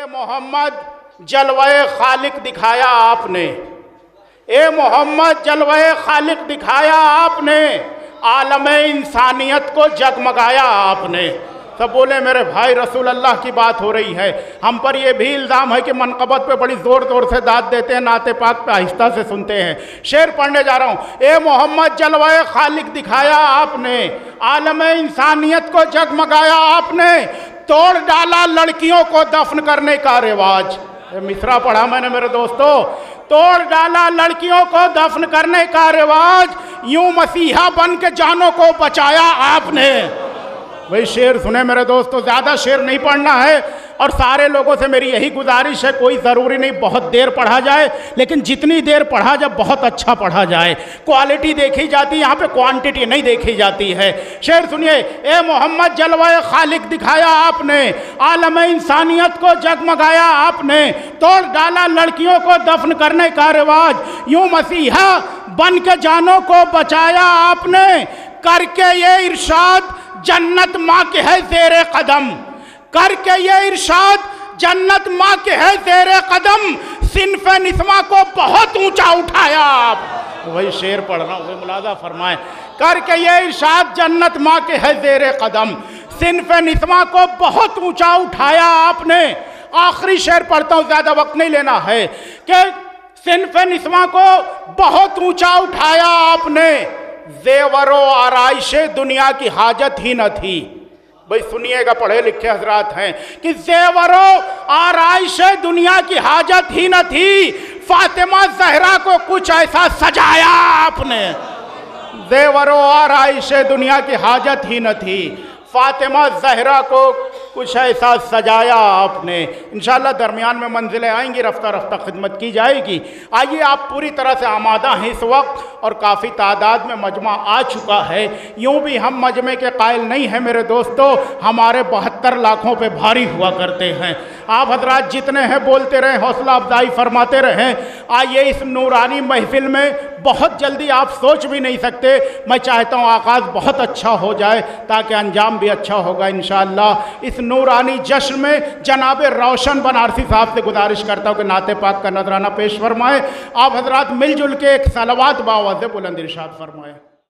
ए मोहम्मद जलवाए खालिक दिखाया आपने, ए मोहम्मद जलवाए खालिक दिखाया आपने, आलमे इंसानियत को जगमगाया आपने। सब बोले मेरे भाई रसूल अल्लाह की बात हो रही है। हम पर यह भी इल्ज़ाम है कि मनक़बत पे बड़ी ज़ोर ज़ोर से दाद देते हैं, नाते पाक पे आहिस्ता से सुनते हैं। शेर पढ़ने जा रहा हूँ। ए मोहम्मद जलवाए खालिक दिखाया आपने, आलमे इंसानियत को जगमगाया आपने, तोड़ डाला लड़कियों को दफन करने का रिवाज। मिसरा पढ़ा मैंने मेरे दोस्तों, तोड़ डाला लड़कियों को दफन करने का रिवाज, यूं मसीहा बन के जानों को बचाया आपने। वही शेर सुने मेरे दोस्तों, ज़्यादा शेर नहीं पढ़ना है। और सारे लोगों से मेरी यही गुजारिश है, कोई ज़रूरी नहीं बहुत देर पढ़ा जाए, लेकिन जितनी देर पढ़ा जाए बहुत अच्छा पढ़ा जाए। क्वालिटी देखी जाती है यहाँ पे, क्वांटिटी नहीं देखी जाती है। शेर सुनिए। ए मोहम्मद जलवाए खालिक दिखाया आपने, आलम इंसानियत को जगमगाया आपने, तोड़ डाला लड़कियों को दफन करने का रिवाज, यूं मसीहा बन के जानों को बचाया आपने, करके ये इरशाद जन्नत माँ के है ज़ेरे कदम, करके ये इरशाद जन्नत माँ के है ज़ेरे कदम, सिन्फ़े निस्मा को बहुत ऊंचा उठाया आप। वही शेर पढ़ रहा हूँ, वही मुलाजा फरमाए। करके ये इरशाद जन्नत माँ के है ज़ेरे कदम, सिन्फ़े निस्मा को बहुत ऊंचा उठाया आपने। आखिरी शेर पढ़ता हूँ, ज़्यादा वक्त नहीं लेना है, कि सिन्फ़े निस्मा को बहुत ऊंचा उठाया आपने, ज़ेवरो आराइशे दुनिया की हाजत ही न थी। भाई सुनिएगा, पढ़े लिखे हजरात हैं, कि ज़ेवरो आराइशे दुनिया की हाजत ही न थी, फातिमा ज़हरा को कुछ ऐसा सजाया आपने। ज़ेवरो आराइशे दुनिया की हाजत ही न थी, फातिमा ज़हरा को कुछ ऐसा सजाया आपने। इंशाअल्लाह दरमियान में मंजिलें आएंगी, रफ्ता रफ्ता खिदमत की जाएगी। आइए, आप पूरी तरह से आमादा हैं इस वक्त, और काफ़ी तादाद में मजमा आ चुका है। यूँ भी हम मजमे के कायल नहीं हैं मेरे दोस्तों, हमारे 72 लाखों पे भारी हुआ करते हैं। आप हजरात जितने हैं बोलते रहें, हौसला अफजाई फरमाते रहें। आइए, इस नूरानी महफिल में बहुत जल्दी आप सोच भी नहीं सकते, मैं चाहता हूँ आगाज़ बहुत अच्छा हो जाए ताकि अंजाम भी अच्छा होगा इंशाअल्लाह। इस नूरानी जश्न में जनाब रोशन बनारसी साहब से गुजारिश करता हूँ कि नाते पाक का नजराना पेश फरमाए। आप हजरात मिलजुल के एक सलवात बावाज़े बुलंद इरशाद फरमाए।